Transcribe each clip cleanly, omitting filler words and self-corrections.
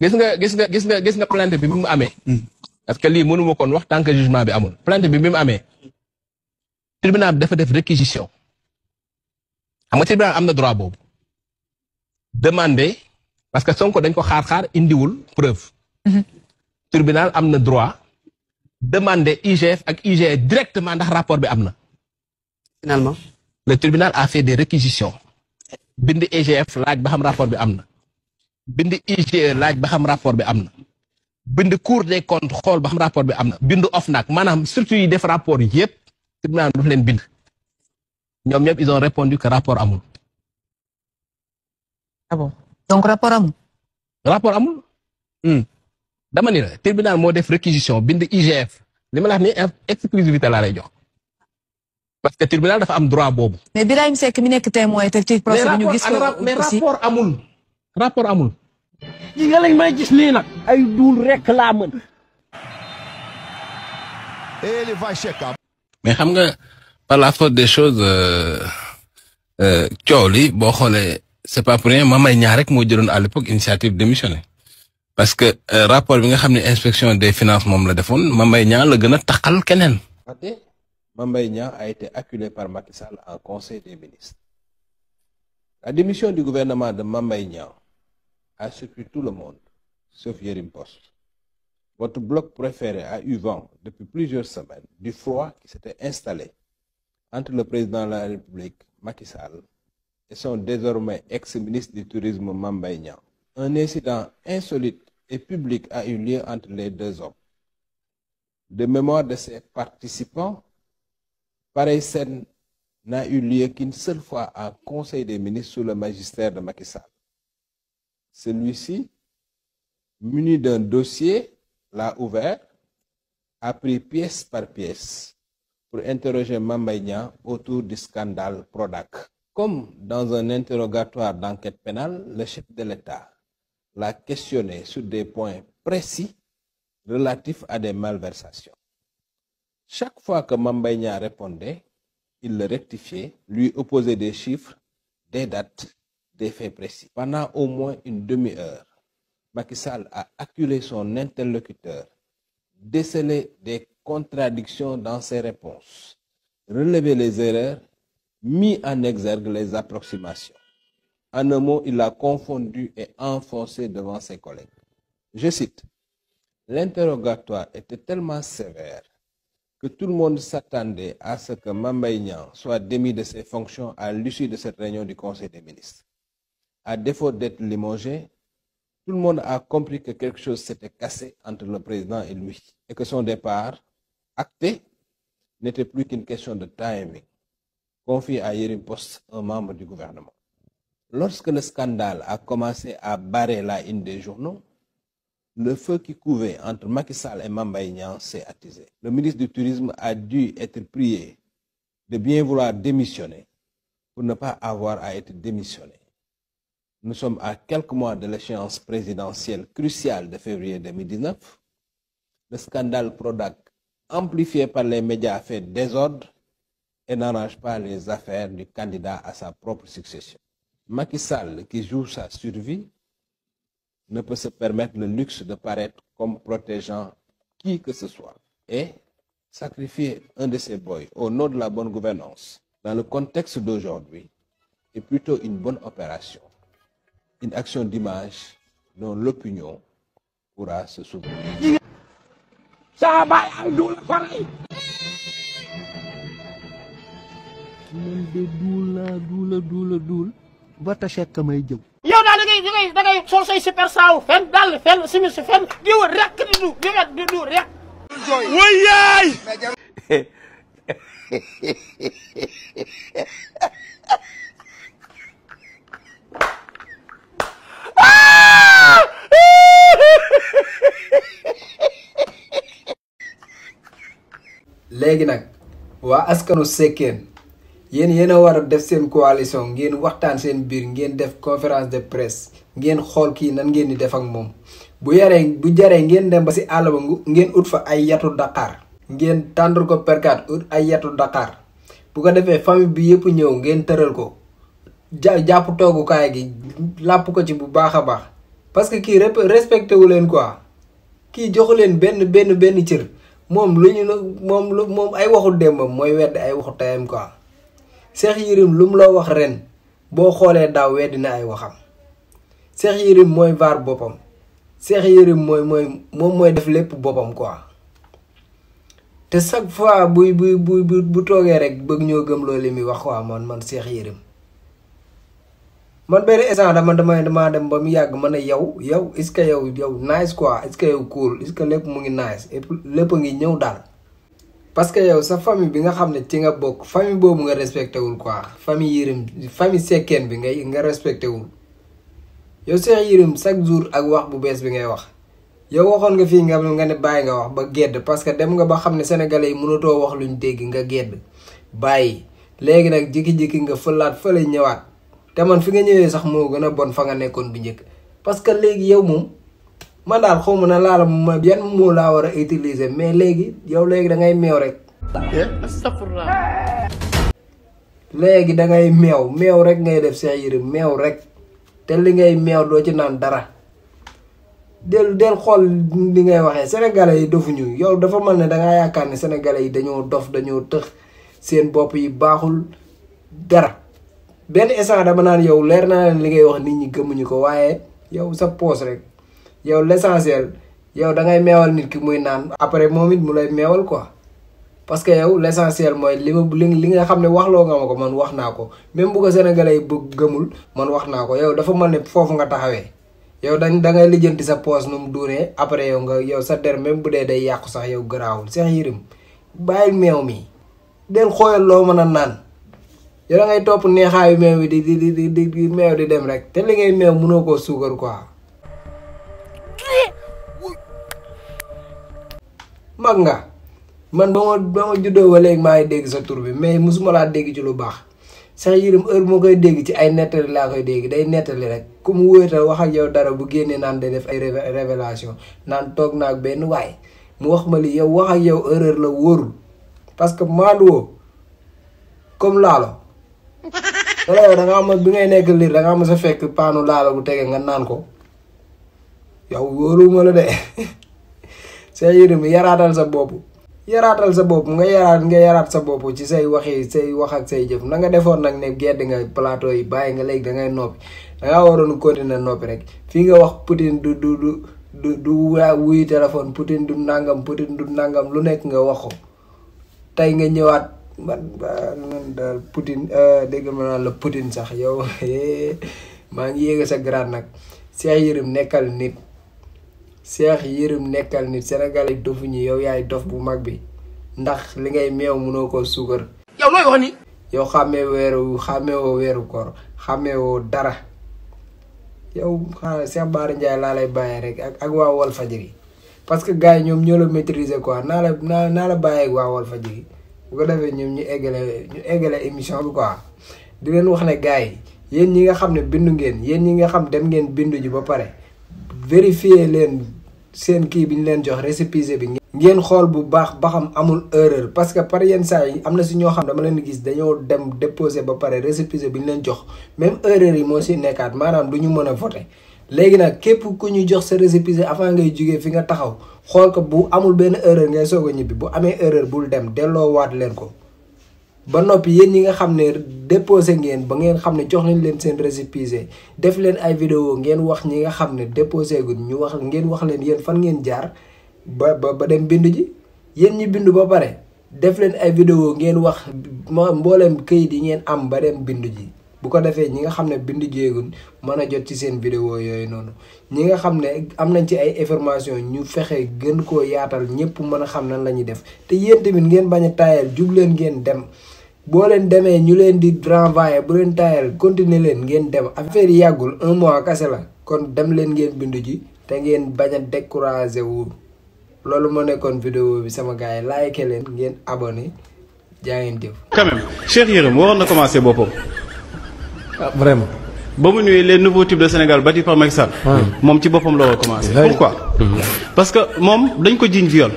gis nga plainte bi mu amee. parce que lii mënu ma koon wax tant que jugement bi amul plainte bi mu amee. tribunal bi dafa def réquisition. xam nga tribunal am na droit boobu. demander parce que Sonko dañ ko xaar indiwul preuve. tribunal am na droit. demander IGF ak IGE directement ndax rapport bi am na. finalement. le tribunal a fait des réquisitions. bind IGF laaj ba xam rapport bi am na. bind IGE laaj ba xam rapport bi am na. bind Cour des comptes xool ba xam rapport bi am na. bind OFNAC maanaam surtout yi def rapport yëpp tribunal daf leen bind. ñoom ñëpp ils ont répondu que rapport amul. ah bon donc rapport amul. rapport amul. dama ni la tribunal moo def réquisition bind IGF li ma la wax ni exclusivité laa lay jox. parce que tribunal dafa am droit boobu. mais Birahim Seck mi nekk témoin te ci procès bi ñu gis ko mais rapport amul. rapport amul. yi nga lañ may gis nii nag. ay duul rek laa mën. Ele vai checar. mais xam nga par la force des choses coow li boo xoolee c'est pas pour rien Mame Mbaye Niang rek moo jëloon à l'époque initiative démissionné parce que rapport bi nga xam ne inspection des finances moom la defoon Mame Mbaye Niang la gën a taxal keneen. Mame Mbaye Niang a été acculé par Macky Sall en conseil des ministres. La démission du gouvernement de Mame Mbaye Niang a surpris tout le monde, sauf Yerim Post. Votre bloc préféré a eu vent depuis plusieurs semaines du froid qui s'était installé entre le président de la République, Macky Sall, et son désormais ex-ministre du Tourisme, Mame Mbaye Niang. Un incident insolite et public a eu lieu entre les deux hommes. De mémoire de ses participants, pareille scène n'a eu lieu qu'une seule fois en Conseil des ministres sous le magistère de Macky Sall. Celui-ci, muni d'un dossier, l'a ouvert, a pris pièce par pièce pour interroger Mame Mbaye Niang autour du scandale Prodac. Comme dans un interrogatoire d'enquête pénale, le chef de l'État l'a questionné sur des points précis relatifs à des malversations. Chaque fois que Mame Mbaye Niang répondait, il le rectifiait, lui opposait des chiffres, des dates, des faits précis. Pendant au moins une demi-heure, Macky Sall a acculé son interlocuteur, décelé des contradictions dans ses réponses, relevé les erreurs, mis en exergue les approximations. En un mot, il l'a confondu et enfoncé devant ses collègues. Je cite, « L'interrogatoire était tellement sévère que tout le monde s'attendait à ce que Mame Mbaye Niang soit démis de ses fonctions à l'issue de cette réunion du Conseil des ministres. À défaut d'être limogé, tout le monde a compris que quelque chose s'était cassé entre le président et lui et que son départ, acté, n'était plus qu'une question de timing, confié à Yerim Post, un membre du gouvernement. Lorsque le scandale a commencé à barrer la une des journaux, le feu qui couvait entre Macky Sall et Mame Mbaye Niang s'est attisé. Le ministre du Tourisme a dû être prié de bien vouloir démissionner pour ne pas avoir à être démissionné. Nous sommes à quelques mois de l'échéance présidentielle cruciale de février 2019. Le scandale Prodac, amplifié par les médias, fait désordre et n'arrange pas les affaires du candidat à sa propre succession. Macky Sall, qui joue sa survie, ne peut se permettre le luxe de paraître comme protégeant qui que ce soit. Et sacrifier un de ses boys au nom de la bonne gouvernance, dans le contexte d'aujourd'hui, est plutôt une bonne opération. Une action d'image dont l'opinion pourra se souvenir. ba tase ka may jëw. yow daal da ngay sol say super saaw fenn daal fenn simi si fenn di wër rek di du rek. Way yaay. léegi nag waa askanu Sekkeen yéen a war a def seen coalition ngeen waxtaan seen biir ngeen def conférence de presse ngeen xool kii nan ngeen di def ak moom bu jaree ngeen dem ba si àll ba ngeen ut fa ay yatu Dakar ngeen tàndur ko perkat ut ay yatu Dakar bu ko defee famille bi yëpp ñëw ngeen tëral ko jàpp toogukaay gi làpp ko ci bu baax a baax parce que kii respecté wu leen quoi kii joxu leen benn cër moom lu ñu moom ay waxu démbam mooy wedd ay waxu tayam quoi Cheikh Yérim lu mu la wax ren boo xoolee daaw weddi na ay waxam Cheikh Yérim mooy vaar boppam Cheikh Yérim mooy def lépp boppam quoi te chaque fois bu toogee rek bëgg ñoo gëm loolu li muy wax quoi man Cheikh Yérim man benn instant damaa dem ba mu yàgg ma ne yow est-ce que yow nice quoi est-ce que yow cool est-ce que lépp mu ngi nice et lépp a ngi ñëw daal parce que yow sa famille bi nga xam ne ci nga bokk famille boobu nga respecté wul quoi famille Yérim famille Seckeen bi nga respecté wul yow Cheikh Yérim chaque jour ak wax bu bees bi ngay wax yow waxoon nga fii nga ne bàyyi nga wax ba gedd parce que dem nga ba xam ne sénégalais yi mënatoo wax luñ dégg nga gedd bàyyi léegi nag jikki-jikki nga fëlaat fële ñëwaat te man fi nga ñëwee sax moo gën a bon fa nga nekkoon bu njëkk parce que léegi yow moom man daal xaw ma na laala ma yan moo laa war a utiliser mais léegi yow léegi da ngay meew rek léegi da ngay meew rek ngay def Cheikh Yérim meew rek te li ngay meew doo ci naan dara del xool li ngay waxee sénégalais yi dofuñu yow dafa mel ne dangaa yaakaar ne sénégalais yi dañoo dof dañoo tëx seen bopp yi baaxul dara benn instant dama naan yow leer naa leen li ngay wax nit ñi gëmuñu ko waaye yow sa poos rek yow l'essentiel yow da ngay meewal nit ki muy naan après moom it mu lay meewal quoi parce que yow l'essentiel mooy li nga xam ne waxloo nga ma ko man wax naa ko même bu ko sénégalais yi bëgg gëmul man wax naa ko yow dafa mel ne foofu nga taxawee yow da ngay lijjanti sa poos nu mu duunee après yow sa der même bu dee day yàqu sax yow garaawul Cheikh Yérim bàyyil meew mi del xooyal loo mën a naan yow da ngay topp neexaayu meew bi di meew di dem rek te li ngay meew mënoo koo suukar quoi mag nga man ba ma juddoo ba léegi maa ngi dégg sa tur bi mais musuma laa dégg ci lu baax Cheikh Yérim heure moo koy dégg ci ay nettali laa koy dégg day nettali rek ku mu wéetal wax ak yow dara bu génnee naan day def ay révélation naan toog naag benn waay mu wax ma li yow wax ak yow erreur la wóorul parce que maanduwoo comme laalo dala yow da nga am bi ngay nekk liir da nga am sa fekk paanu laalo bu tege nga naan ko yow wóoruma la de Cheikh Yérim yaraatal sa bopp nga yaraat sa bopp ci say wax ak say jëf na nga defoon nag ne gedd nga plateau yi bàyyi nga léegi da ngay noppi dangaa waroon continuer noppi rek fii nga wax Poutine du wuy téléphone Poutine du nangam lu nekk nga wax ko tey nga ñëwaat man daal Poutine dégg ma naan la Poutine sax yow maa ngi yéega sa grade nag Cheikh Yérim nekkal nit Sénégal yi dofuñu yow yaay dof bu mag bi ndax li ngay meew mënoo ko suukar yow looy wax ni yow xàmmeewoo weeru koor xàmmeewoo dara yow xanaa Cheikh Bara Ndiaye laa lay bàyyee rek ak waa Walfadjri parce que gars yi ñoom ñoo la maîtriser quoi naa la bàyyee ak waa Walfadjri bu ko defee ñoom ñu eggale émission bi quoi di leen wax ne gars yi yéen ñi nga xam ne bindu ngeen yéen ñi nga xam dem ngeen bindu ji ba pare vérifier leen seen kii bi ñu leen jox récépissé bi ngeen xool bu baax ba xam amul erreur parce que par yenn saa yi am na si ñoo xam dama leen gis dañoo dem déposer ba pare récépissé bi ñu leen jox même erreur yi moo si nekkaat maanaam du ñu mën a voter léegi nag képp ku ñu jox sa récépissé avant ngay jugee fi nga taxaw xool ko bu amul benn erreur ngay soog a ñibbi bu amee erreur bul dem delloo waat leen ko ba noppi yéen ñi nga xam ne déposé ngeen ba ngeen xam ne jox nañ leen seen récépissé def leen ay vidéo ngeen wax ñi nga xam ne déposé gu ñu wax ngeen wax leen yéen fan ngeen jaar ba dem bindu ji yéen ñi bindu ba pare def leen ay vidéo ngeen wax mbooleem këyit yi ngeen am ba dem bindu ji bu ko defee ñi nga xam ne bindu jeegun mën a jot ci seen vidéo yooyu noonu ñi nga xam ne am nañ ci ay information ñu fexe gën koo yaatal ñëpp mën a xam nan la ñuy def te yéen tamit ngeen bañ a taayal jug leen ngeen dem boo leen demee ñu leen di renvoyer bu leen taayal continuer leen ngeen dem affaire yi yàggul 1 mois kese la kon dem leen ngeen bindu ji te ngeen bañ a découragé wu loolu moo nekkoon vidéo bi sama gars yi like leen ngeen abonné jaa ngeen jëf. quand même Cheikh Yérim waroon na commencer boppam. ah vraiment. ba mu ñëwee les nouveaux types de Sénégal bâtis par Macky Sall. moom ci boppam la war a commencer. pourquoi parce que moom dañ ko jiiñ viol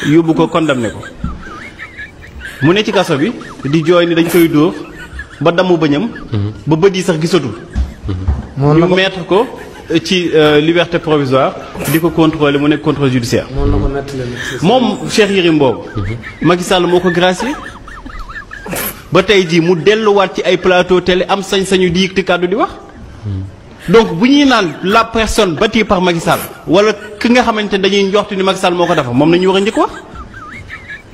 yóbbu ko condamné ko mu ne ci kaso bi di jooy ni dañ koy dóor ba damu bëñam ba bët yi sax gisatul. ñu mettre ko ci liberté provisoire di ko contrôler mu nekk contrôle judiciaire. moom Cheikh Yérim boobu. Macky Sall moo ko gracier ba tey jii mu delluwaat ci ay plateau télé am sañ-sañu di yëkkati kàddu di wax. donc bu ñuy naan la personne bâtie par Macky Sall wala ki nga xamante ne dañuy njoxtu ni Macky Sall moo ko defar moom nañu war a njëkk wax.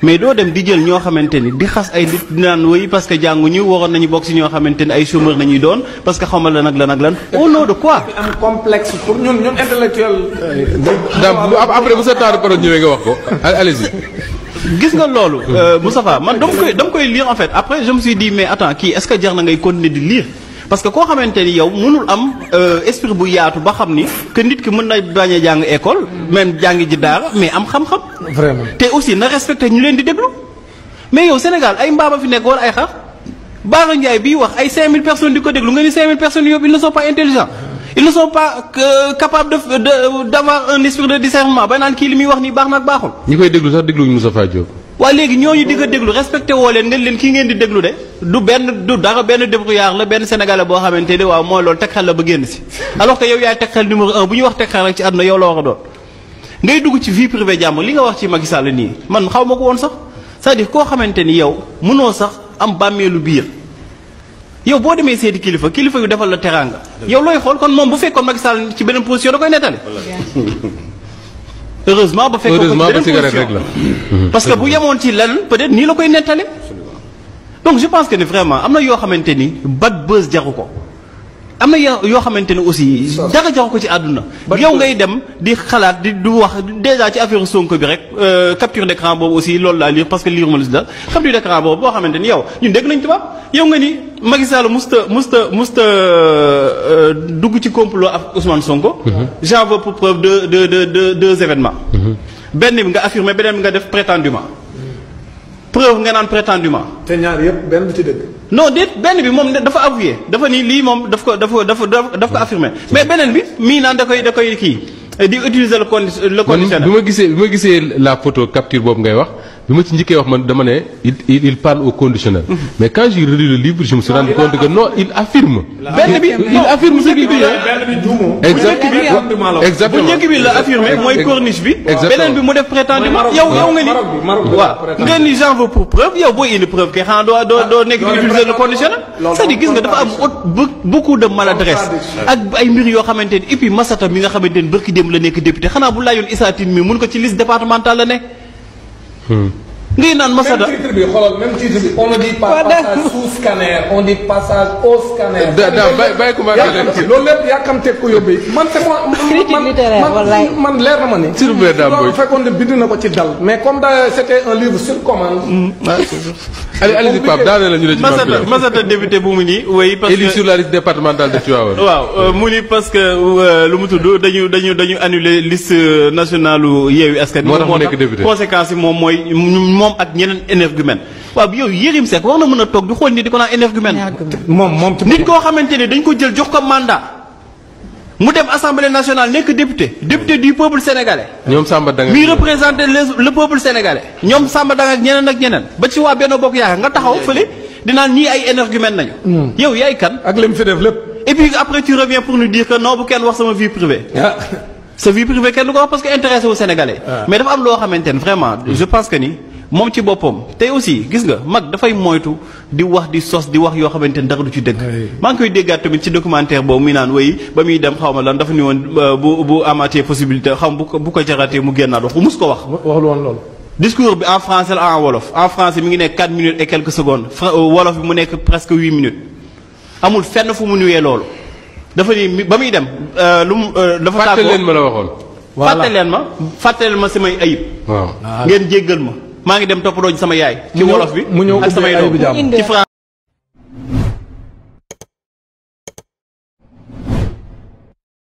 mais doo dem di jël ñoo xamante ni di xas ay nit di naan woy parce que jànguñu waroon nañu bokk si ñoo xamante ni ay chômeur nañuy doon parce que xamal lan ak lan ak lan au nom de quoi. am complexe pour ñun intellectuel. après bu sa temps de parole ñëwee nga wax ko allez-y. gis nga loolu. Moustapha man dama koy lire en fait après je me suis dit mais attends kii est-ce que jar na ngay continuer di lire. parce que koo xamante ni yow mënul am esprit bu yaatu ba xam ni que nit ki mën na bañ a jàng école même jàngi ji daara mais am xam-xam. vraiment te aussi na respecté ñu leen di déglu. mais yow Sénégal ay mbaaba fi nekk wala ay xar Bara Ndiaye bii wax ay 5000 personnes di ko déglu nga ni 5000 personnes yóbbu ils ne sont pas intelligents ils ne sont pas capables d'avoir un esprit de discernement ba naan kii li muy wax nii baax na ak baaxul. ñi koy déglu sax dégluñu Moustapha Diop. waaye léegi ñooñu di ko déglu respecté woo leen ngeen leen kii ngeen di déglu de du dara benn débrouillard la benn sénégalais boo xamante ne waaw mooy loolu teg xel la ba génn si alors que yow yaay teg xel numéro 1 bu ñuy wax teg xel rek ci àdduna yow la war a doon ngay dugg ci vie privée jàmm li nga wax ci Macky Sall nii man xaw ma ko woon sax c'est-à-dire koo xamante ni yow mënoo sax am bàmmeelu biir yow boo demee seeti kilifa yu defal la teraanga yow looy xool kon moom bu fekkoon Macky Sall ci beneen position da koy nettali heureusement ba fekkoon ko ci beneen position parce que bu yemoon ci lenn peut-être nii la koy nettali donc je pense que ni vraiment am na yoo xamante ni bad buzz jaru ko am na yoo xamante ni aussi dara jaru ko ci àdduna yow ngay dem di xalaat du wax déjà ci affaire Sonko bi rek capture d'écran boobu aussi loolu laa lire parce que lire ma lu si dal capture d'écran boobu boo xamante ni yow ñun dégg nañ tubaab yow nga ni Macky Sall musta dugg ci complot ak Ousmane Sonko. j'en veux pour preuve deux événements. benn bi nga affirmé beneen bi nga def prétendument. preuve nga naan prétendument. te ñaar yëpp benn bi ci dëgg. non déet benn bi moom dafa avoué dafa ni lii moom daf ko affirmé mais beneen bi mii naan da koy kii di utiliser le conditionnel. bi ma gisee la photo capture boobu ngay wax bi ma ci njëkkee wax man dama ne il parle au conditionnel. mais quand j'ai relu le livre je me suis rendu compte que non il affirme. benn bi il affirme ce qu'il dit. exactement bu njëkk bi la affirmé mooy corniche bi. beneen bi mu def prétendument yow nga ni. waaw nga ni j'en veux pour preuve yow booy indi preuve kay xanaa doo nekk di utiliser le conditionnel. c'est-à-dire gis nga dafa am beaucoup de maladresse ak ay mbir yoo xamante ni et puis Massata mi nga xamante ni barki démb la nekk député xanaa bu laajoon Issa Tine mi mun ko ci liste départementale la ne. ngay naan Massata même titre bi xoolal même titre bi on ne dit pas passage sous scanner on dit passage au scanner. bàyyi ko loolu lépp yàkkamte ko yóbbee man c'est man leer na ma ni. surveiller daa loolu fekkoon ne bind na ko ci dal mais comme c'était un livre sur commande. allez-y Pape daanaka la ñu ne ci Massata député bu mu nii. oui parce que élu sur la liste départementale de Tivaouane. waaw mu ni parce que lu mu tudd dañu annuler liste nationale Yewwi Askan Wi. moo tax mu nekk député conséquence yi moom mooy moom ak ñeneen énergumène waaw yow Yérim Seck war na mën a toog di xool ni di ko naan énergumène. moom nit koo xamante ne dañ ko jël jox ko mandat mu dem assemblée nationale nekk député du peuple sénégalais. ñoom Samba Danga muy représenter le peuple sénégalais. ñoom Samba Danga ak ñeneen ba ci waa Benno Bokk Yaakaar nga taxaw fële dinaan ñii ay énergumène nañu. yow yaay kan. ak lim fi def lépp. et puis après tu reviens pour nous dire que non bu kenn wax sama vie privée. sa vie privée kenn du ko wax parce que intéressé wu sénégalais. mais dafa am loo xamante ne vraiment je pense que ni. moom ci boppam tey aussi gis nga mag dafay moytu di wax di sos di wax yoo xamante ne dara du ci dëgg. maa ngi koy déggaat tamit ci documentaire boobu muy naan way ba muy dem xaw ma lan dafa ni woon bu amatee possibilité xam bu ko jaratee mu génnaat wax mus ko wax. waxul woon loolu. discours bi en français la en wolof en français mi ngi nekk 4 minutes et quelques secondes wolof bi mu nekk presque 8 minutes amul fenn fu mu nuyee loolu dafa ni ba muy dem. lu mu dafa fàtte leen ma la waxoon. fàtte leen ma samay ayib. waaw ngeen jéggal ma. maa ngi dem toppatoo sama yaay. ci wolof bi mu ñëw ak samay doom ci